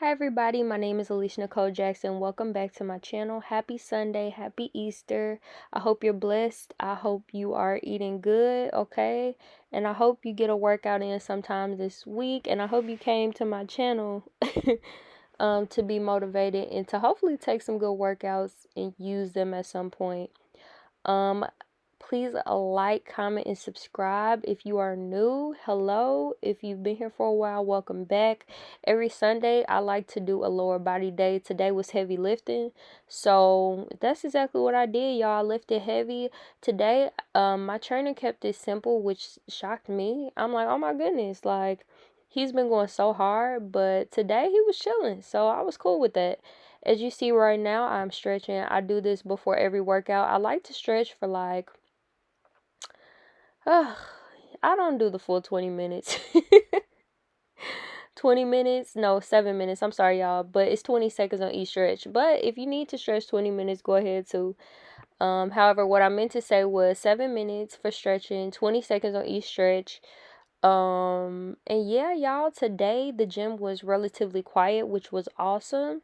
Hi everybody, my name is Alisha Nicole Jackson. Welcome back to my channel. Happy Sunday, happy Easter. I hope you're blessed. I hope you are eating good, okay? And I hope you get a workout in sometime this week. And I hope you came to my channel to be motivated and to hopefully take some good workouts and use them at some point. Please like, comment, and subscribe. If you are new, hello. If you've been here for a while, welcome back. Every Sunday, I like to do a lower body day. Today was heavy lifting. So that's exactly what I did, y'all. I lifted heavy. Today, my trainer kept it simple, which shocked me. I'm like, oh my goodness, like, he's been going so hard, but today he was chilling. So I was cool with that. As you see right now, I'm stretching. I do this before every workout. I like to stretch for like I don't do the full 20 minutes. 20 minutes? No, 7 minutes. I'm sorry, y'all. But it's 20 seconds on each stretch. But if you need to stretch 20 minutes, go ahead too. However, what I meant to say was 7 minutes for stretching, 20 seconds on each stretch. And yeah, y'all, today the gym was relatively quiet, which was awesome.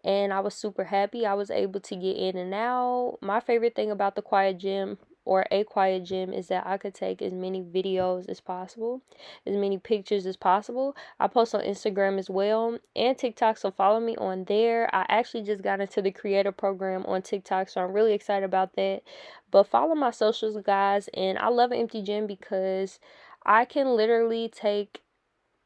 And I was super happy. I was able to get in and out. My favorite thing about the quiet gym or a quiet gym is that I could take as many videos as possible, as many pictures as possible. I post on Instagram as well and TikTok, so follow me on there. I actually just got into the creator program on TikTok, so I'm really excited about that. But follow my socials, guys. And I love an empty gym because I can literally take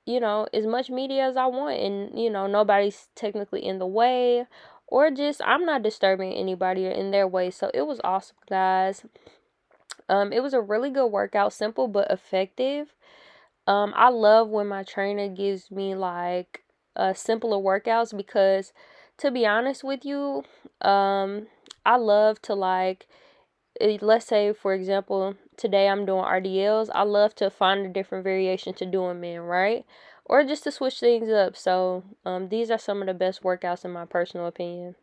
as much media as I want, and nobody's technically in the way, or just I'm not disturbing anybody in their way. So it was awesome, guys. It was a really good workout, simple but effective. I love when my trainer gives me like simpler workouts because, to be honest with you, I love to like let's say, for example, today I'm doing RDLs. I love to find a different variation to do them in, right? Or just to switch things up. So these are some of the best workouts in my personal opinion.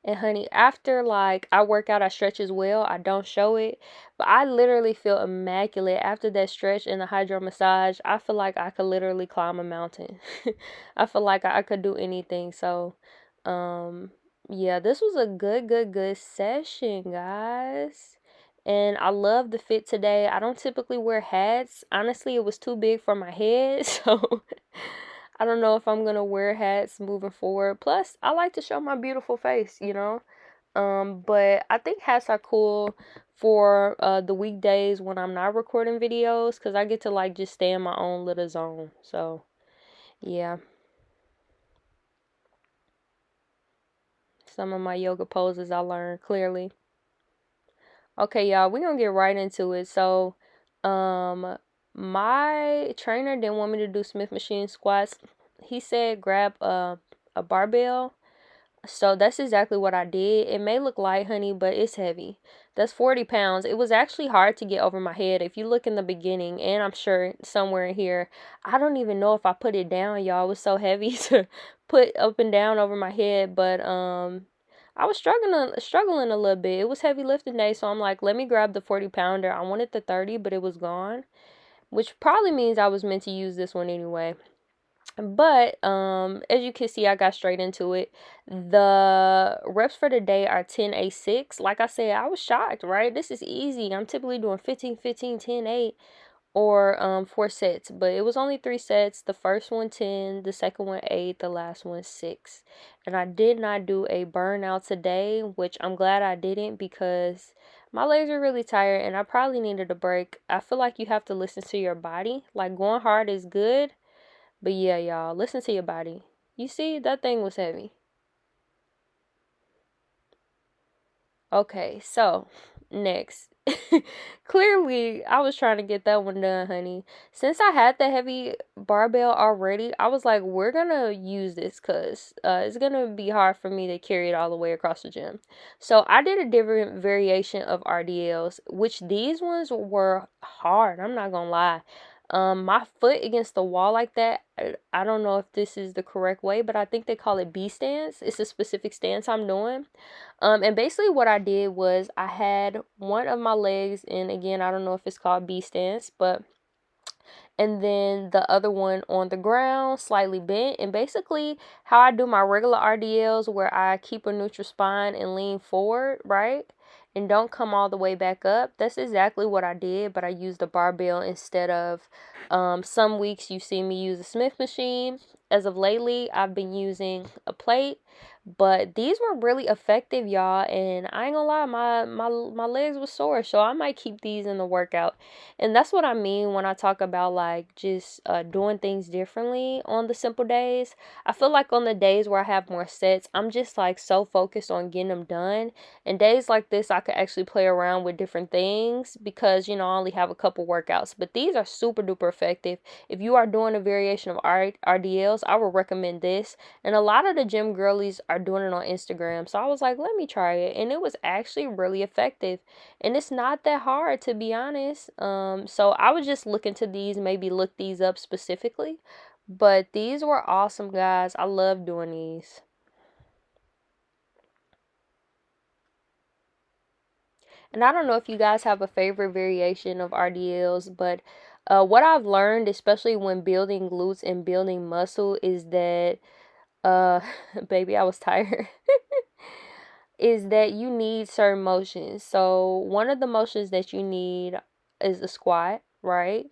And honey, after like I work out, I stretch as well. I don't show it, but I literally feel immaculate after that stretch and the hydro massage. I feel like I could literally climb a mountain. I feel like I could do anything. So, yeah, this was a good session, guys. And I love the fit today. I don't typically wear hats. Honestly, it was too big for my head, so I don't know if I'm gonna wear hats moving forward. Plus, I like to show my beautiful face. But I think hats are cool for the weekdays when I'm not recording videos, because I get to like just stay in my own little zone. So yeah, some of my yoga poses I learned clearly. Okay, y'all, we're gonna get right into it. So my trainer didn't want me to do Smith machine squats. He said grab a barbell. So that's exactly what I did. It may look light, honey, but it's heavy. That's 40 pounds. It was actually hard to get over my head. If you look in the beginning, and I'm sure somewhere in here, I don't even know if I put it down, y'all. It was so heavy to put up and down over my head. But I was struggling a little bit. It was heavy lifting day, so I'm like, let me grab the 40 pounder. I wanted the 30, but it was gone, which probably means I was meant to use this one anyway. But as you can see, I got straight into it. The reps for the day are 10-8-6. Like I said, I was shocked, right? This is easy. I'm typically doing 15-15, 10-8, or 4 sets, but it was only 3 sets. The first one 10, the second one 8, the last one 6. And I did not do a burnout today, which I'm glad I didn't, because my legs are really tired and I probably needed a break. I feel like you have to listen to your body. Like, going hard is good, but yeah, y'all, listen to your body. You see, that thing was heavy. Okay, so next. Clearly, I was trying to get that one done, honey. Since I had the heavy barbell already, I was like, we're gonna use this because it's gonna be hard for me to carry it all the way across the gym. So I did a different variation of RDLs, which these ones were hard. I'm not gonna lie. My foot against the wall like that, I don't know if this is the correct way, but I think they call it B stance. It's a specific stance I'm doing. And basically what I did was I had one of my legs, and again, I don't know if it's called B stance, but and then the other one on the ground, slightly bent. And basically, how I do my regular RDLs, where I keep a neutral spine and lean forward, right? And don't come all the way back up. That's exactly what I did, but I used the barbell instead of some weeks you see me use a Smith machine. As of lately, I've been using a plate, but these were really effective, y'all. And I ain't gonna lie, my legs were sore, so I might keep these in the workout. And that's what I mean when I talk about like just doing things differently on the simple days. I feel like on the days where I have more sets, I'm just like so focused on getting them done. And days like this, I could actually play around with different things because, you know, I only have a couple workouts. But these are super duper effective. If you are doing a variation of RDLs, I would recommend this. And a lot of the gym girlies are doing it on Instagram. So I was like, let me try it. And it was actually really effective. And it's not that hard, to be honest. So I was just looking to these, maybe look these up specifically. But these were awesome, guys. I love doing these. And I don't know if you guys have a favorite variation of RDLs, but what I've learned, especially when building glutes and building muscle, is that, uh, baby, I was tired, is that you need certain motions. So one of the motions that you need is a squat, right?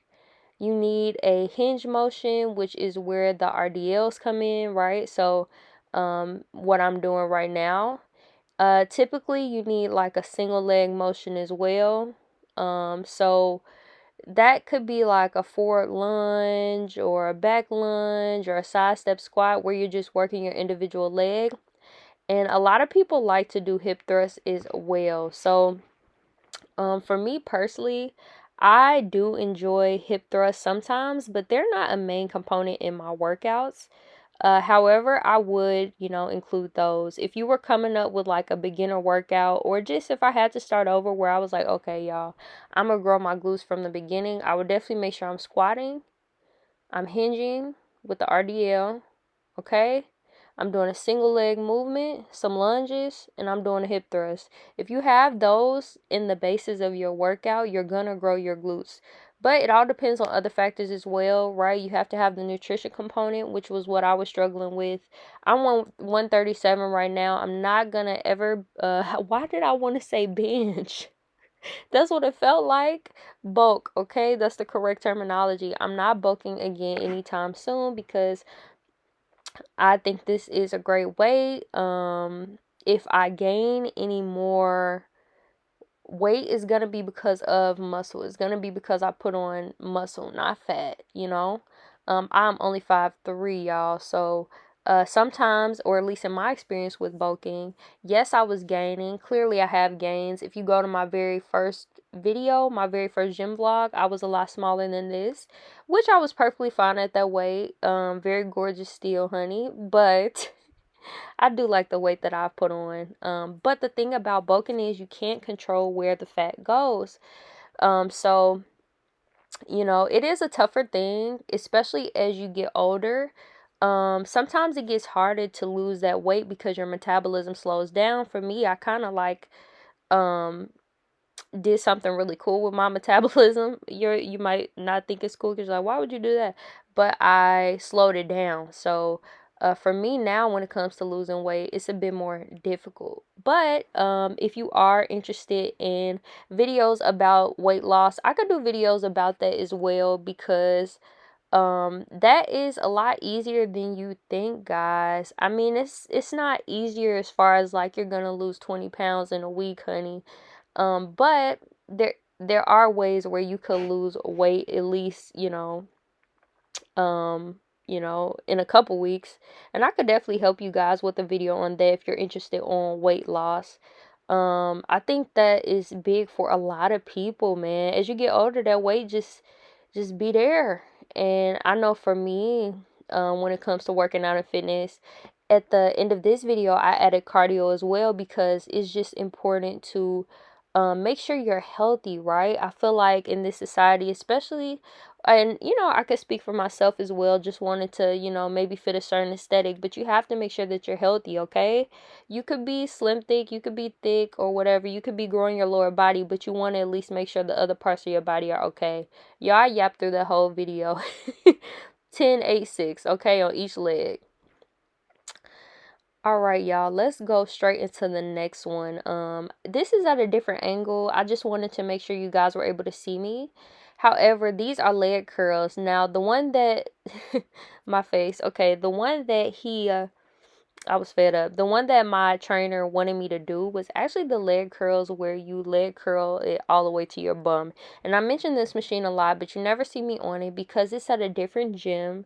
You need a hinge motion, which is where the RDLs come in, right? So, what I'm doing right now. Typically you need like a single leg motion as well. So that could be like a forward lunge or a back lunge or a side step squat where you're just working your individual leg. And a lot of people like to do hip thrusts as well. So, for me personally, I do enjoy hip thrusts sometimes, but they're not a main component in my workouts. However, I would, you know, include those. If you were coming up with like a beginner workout, or just if I had to start over where I was like, okay, y'all, I'm gonna grow my glutes from the beginning, I would definitely make sure I'm squatting, I'm hinging with the RDL, okay? I'm doing a single leg movement, some lunges, and I'm doing a hip thrust. If you have those in the basis of your workout, you're gonna grow your glutes. But it all depends on other factors as well, right? You have to have the nutrition component, which was what I was struggling with. I'm on 137 right now. I'm not gonna ever, why did I want to say bench? That's what it felt like. Bulk, okay? That's the correct terminology. I'm not bulking again anytime soon because I think this is a great way. If I gain any more weight, is going to be because of muscle. It's going to be because I put on muscle, not fat, you know? I'm only 5'3", y'all. So, sometimes, or at least in my experience with bulking, yes, I was gaining. Clearly, I have gains. If you go to my very first video, my very first gym vlog, I was a lot smaller than this, which I was perfectly fine at that weight. Very gorgeous still, honey. But I do like the weight that I've put on. But the thing about bulking is you can't control where the fat goes. So, you know, it is a tougher thing, especially as you get older. Sometimes it gets harder to lose that weight because your metabolism slows down. For me, I kind of like, um, did something really cool with my metabolism. You might not think it's cool because you're like, why would you do that? But I slowed it down. So, for me now, when it comes to losing weight, it's a bit more difficult. But if you are interested in videos about weight loss, I could do videos about that as well because that is a lot easier than you think, guys. I mean, it's not easier as far as like you're gonna lose 20 pounds in a week, honey. But there are ways where you could lose weight at least, in a couple weeks. And I could definitely help you guys with a video on that if you're interested on weight loss. I think that is big for a lot of people, man. As you get older, that weight just be there. And I know for me, when it comes to working out and fitness, at the end of this video, I added cardio as well because it's just important to make sure you're healthy, right? I feel like in this society, especially, and I could speak for myself as well, just wanted to, maybe fit a certain aesthetic, but you have to make sure that you're healthy, okay? You could be slim thick, you could be thick or whatever, you could be growing your lower body, but you want to at least make sure the other parts of your body are okay. Y'all, I yapped through the whole video. 10, 8, 6, okay, on each leg. All right, y'all, let's go straight into the next one. This is at a different angle. I just wanted to make sure you guys were able to see me. However, these are leg curls. Now, the one that my face, okay, the one that I was fed up. The one that my trainer wanted me to do was actually the leg curls where you leg curl it all the way to your bum. And I mentioned this machine a lot, but you never see me on it because it's at a different gym.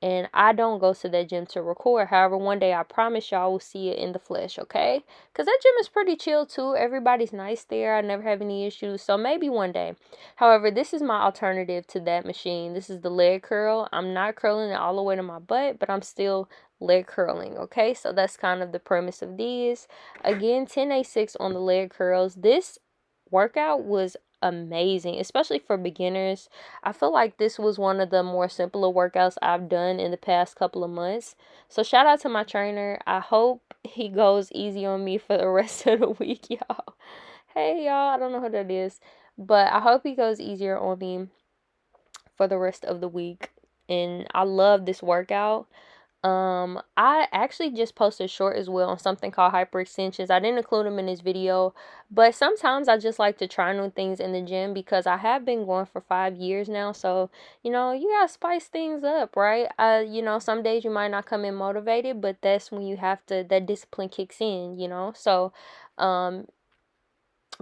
And I don't go to that gym to record. However, one day I promise y'all will see it in the flesh, okay? Because that gym is pretty chill too. Everybody's nice there. I never have any issues. So maybe one day. However, this is my alternative to that machine. This is the leg curl. I'm not curling it all the way to my butt, but I'm still leg curling, okay? So that's kind of the premise of these. Again, 10A6 on the leg curls. This workout was amazing, especially for beginners. I feel like this was one of the more simpler workouts I've done in the past couple of months. So shout out to my trainer. I hope he goes easy on me for the rest of the week, y'all. Hey, y'all, I don't know who that is, but I hope he goes easier on me for the rest of the week. And I love this workout. I actually just posted a short as well on something called hyperextensions. I didn't include them in this video, but sometimes I just like to try new things in the gym because I have been going for 5 years now. So, you gotta spice things up, right? Some days you might not come in motivated, but that's when that discipline kicks in, So,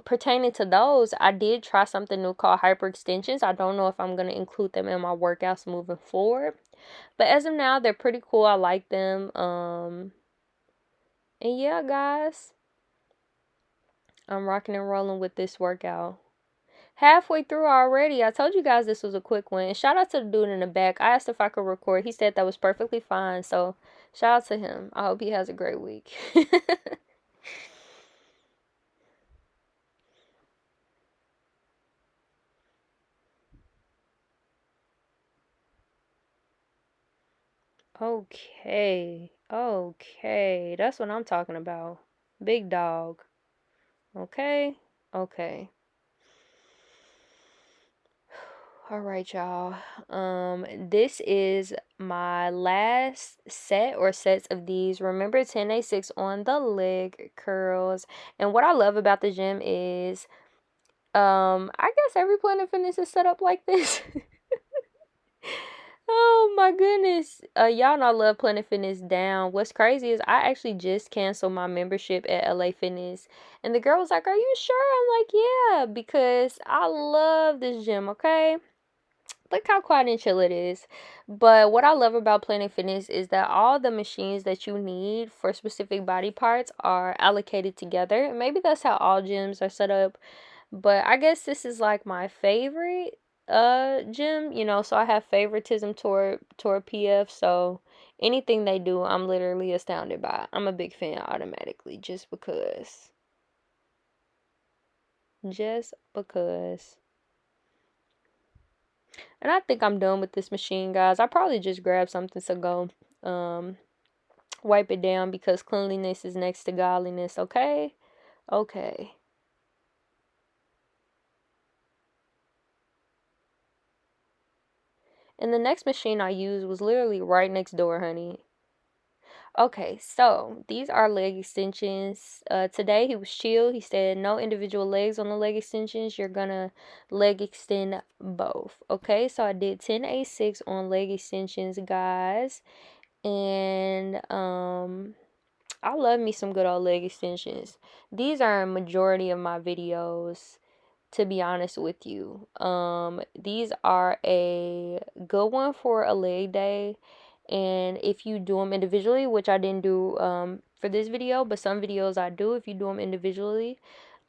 pertaining to those, I did try something new called hyperextensions. I don't know if I'm going to include them in my workouts moving forward. But as of now, they're pretty cool. I like them. And yeah, guys, I'm rocking and rolling with this workout. Halfway through already. I told you guys this was a quick one. And shout out to the dude in the back. I asked if I could record. He said that was perfectly fine. So shout out to him. I hope he has a great week. Okay. Okay. That's what I'm talking about. Big dog. Okay. Okay. All right, y'all. This is my last set or sets of these. Remember 10A6 on the leg curls. And what I love about the gym is, I guess every Planet Fitness is set up like this. Oh my goodness. Y'all know I love Planet Fitness down. What's crazy is I actually just canceled my membership at LA Fitness. And the girl was like, "Are you sure?" I'm like, "Yeah, because I love this gym, okay?" Look how quiet and chill it is. But what I love about Planet Fitness is that all the machines that you need for specific body parts are allocated together. Maybe that's how all gyms are set up. But I guess this is like my favorite gym, so I have favoritism toward PF, so anything they do, I'm literally astounded by. I'm a big fan automatically just because. Just because. And I think I'm done with this machine, guys. I probably just grab something to go wipe it down because cleanliness is next to godliness, okay? Okay. And the next machine I used was literally right next door, honey. Okay, so these are leg extensions. Today he was chill. He said no individual legs on the leg extensions. You're gonna leg extend both. Okay, so I did 10A6 on leg extensions, guys. And I love me some good old leg extensions. These are a majority of my videos, to be honest with you. These are a good one for a leg day. And if you do them individually, which I didn't do for this video, but some videos I do, if you do them individually,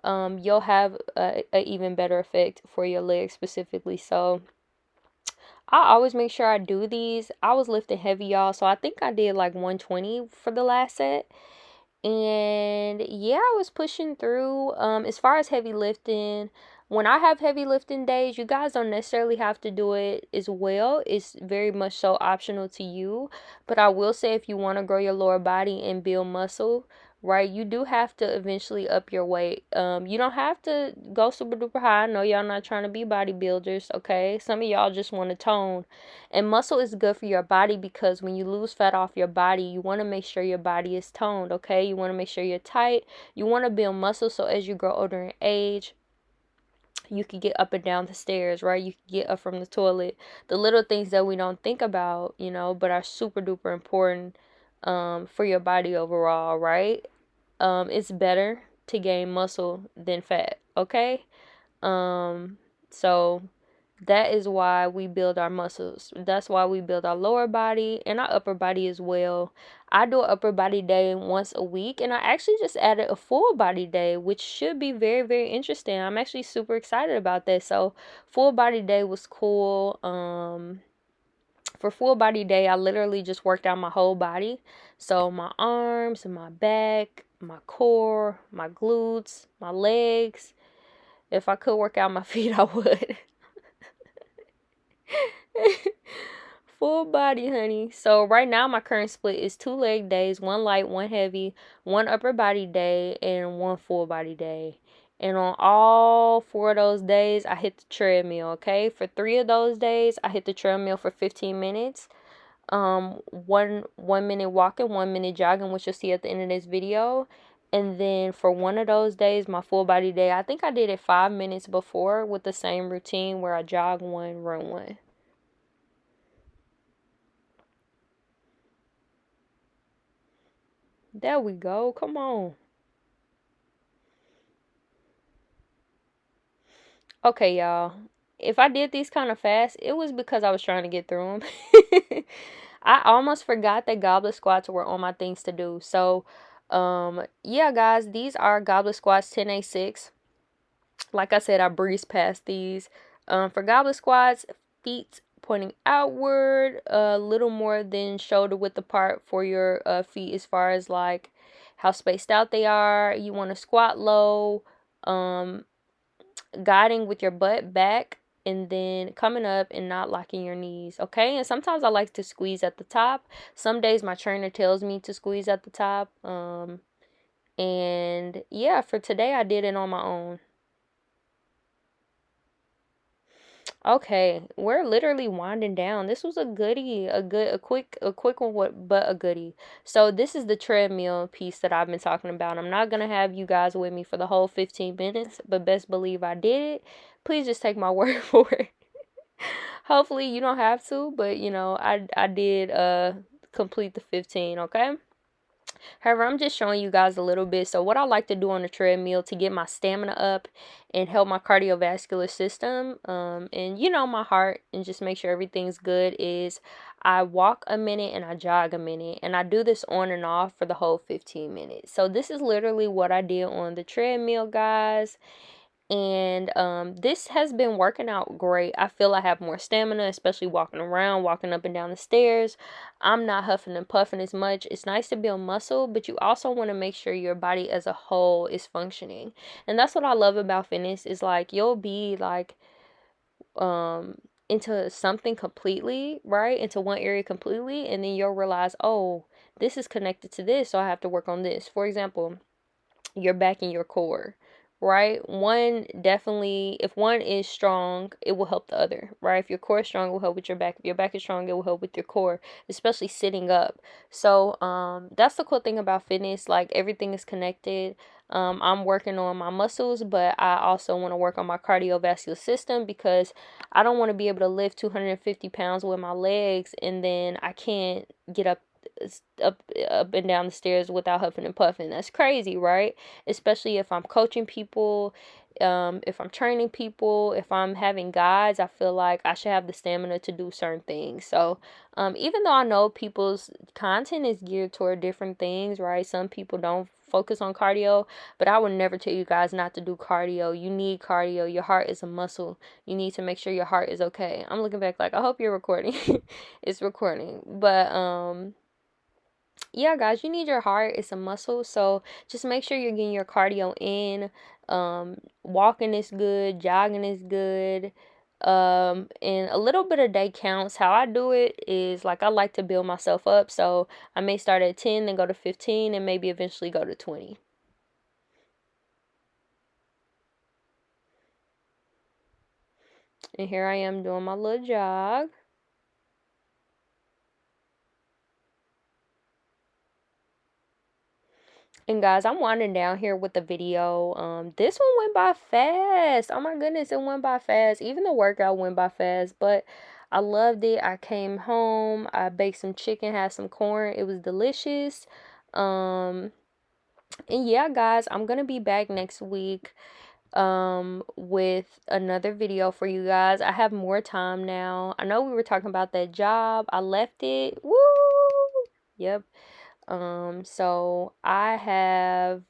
you'll have a even better effect for your legs specifically. So I always make sure I do these. I was lifting heavy, y'all, so I think I did like 120 for the last set. And yeah, I was pushing through. As far as heavy lifting, when I have heavy lifting days, you guys don't necessarily have to do it as well. It's very much so optional to you. But I will say, if you want to grow your lower body and build muscle, right, you do have to eventually up your weight. You don't have to go super duper high. I know y'all not trying to be bodybuilders, okay? Some of y'all just want to tone. And muscle is good for your body, because when you lose fat off your body, you want to make sure your body is toned, okay? You want to make sure you're tight. You want to build muscle so as you grow older in age, you can get up and down the stairs, right? You can get up from the toilet. The little things that we don't think about, but are super duper important for your body overall, right? It's better to gain muscle than fat, okay? So that is why we build our muscles. That's why we build our lower body and our upper body as well. I do an upper body day once a week, and I actually just added a full body day, which should be very, very interesting. I'm actually super excited about that. So full body day was cool. For full body day, I literally just worked out my whole body. So my arms, my back, my core, my glutes, my legs. If I could work out my feet, I would. Full body, honey. So right now my current split is 2 leg days, 1 light, 1 heavy, 1 upper body day, and 1 full body day. And on all 4 of those days, I hit the treadmill, okay? For 3 of those days, I hit the treadmill for 15 minutes. 1 minute walking, 1 minute jogging, which you'll see at the end of this video. And then for one of those days, my full body day, I think I did it 5 minutes before with the same routine where I jog 1, run 1. There we go. Come on. Okay, y'all. If I did these kind of fast, it was because I was trying to get through them. I almost forgot that goblet squats were on my things to do. So, yeah, guys, these are goblet squats 10A6. Like I said, I breezed past these. For goblet squats, feet pointing outward, a little more than shoulder width apart for your feet, as far as like how spaced out they are. You want to squat low, guiding with your butt back, and then coming up and not locking your knees, okay? And sometimes I like to squeeze at the top. Some days my trainer tells me to squeeze at the top. And yeah, for today I did it on my own. Okay, we're literally winding down. This was a goodie, a quick one, but a goodie. So this is the treadmill piece that I've been talking about. I'm not gonna have you guys with me for the whole 15 minutes, but best believe I did it. Please just take my word for it. Hopefully you don't have to, but I did complete the 15, okay? However, I'm just showing you guys a little bit. So what I like to do on the treadmill to get my stamina up and help my cardiovascular system, and my heart, and just make sure everything's good, is I walk a minute and I jog a minute, and I do this on and off for the whole 15 minutes. So this is literally what I did on the treadmill, guys. And this has been working out great. I feel I have more stamina, especially walking around, walking up and down the stairs. I'm not huffing and puffing as much. It's nice to build muscle, but you also want to make sure your body as a whole is functioning. And that's what I love about fitness, is like you'll be like into something completely, right? Into one area completely, and then you'll realize, oh, this is connected to this, so I have to work on this. For example, your back and your core, right? One definitely, if one is strong, it will help the other, right? If your core is strong, it will help with your back. If your back is strong, it will help with your core, especially sitting up. So that's the cool thing about fitness. Like, everything is connected. I'm working on my muscles, but I also want to work on my cardiovascular system, because I don't want to be able to lift 250 pounds with my legs and then I can't get up and down the stairs without huffing and puffing. That's crazy, right? Especially if I'm coaching people, if I'm training people, if I'm having guides, I feel like I should have the stamina to do certain things. So even though I know people's content is geared toward different things, right? Some people don't focus on cardio, but I would never tell you guys not to do cardio. You need cardio. Your heart is a muscle. You need to make sure your heart is okay. I'm looking back like, I hope you're recording. It's recording. But yeah, guys, you need your heart. It's a muscle. So just make sure you're getting your cardio in. Walking is good, jogging is good. And a little bit of day counts. How I do it is like I like to build myself up. So I may start at 10, then go to 15, and maybe eventually go to 20. And here I am doing my little jog. And guys, I'm winding down here with the video. This one went by fast. Oh my goodness, it went by fast. Even the workout went by fast, but I loved it. I came home, I baked some chicken, had some corn. It was delicious. Um, and yeah, guys, I'm gonna be back next week with another video for you guys. I have more time now. I know we were talking about that job. I left it. Woo! Yep. So I have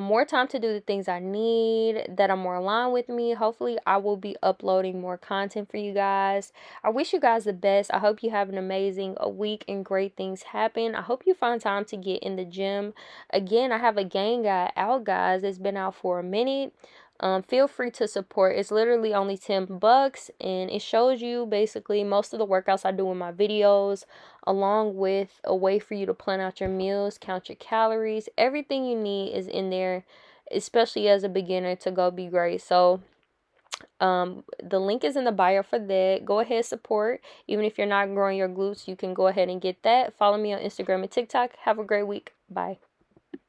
more time to do the things I need that are more aligned with me. Hopefully, I will be uploading more content for you guys. I wish you guys the best. I hope you have an amazing week and great things happen. I hope you find time to get in the gym. Again, I have a gang guide out, guys. It's been out for a minute. Feel free to support. It's literally only $10, and it shows you basically most of the workouts I do in my videos, along with a way for you to plan out your meals, count your calories. Everything you need is in there, especially as a beginner, to go be great. So the link is in the bio for that. Go ahead, support. Even if you're not growing your glutes, you can go ahead and get that. Follow me on Instagram and TikTok. Have a great week. Bye.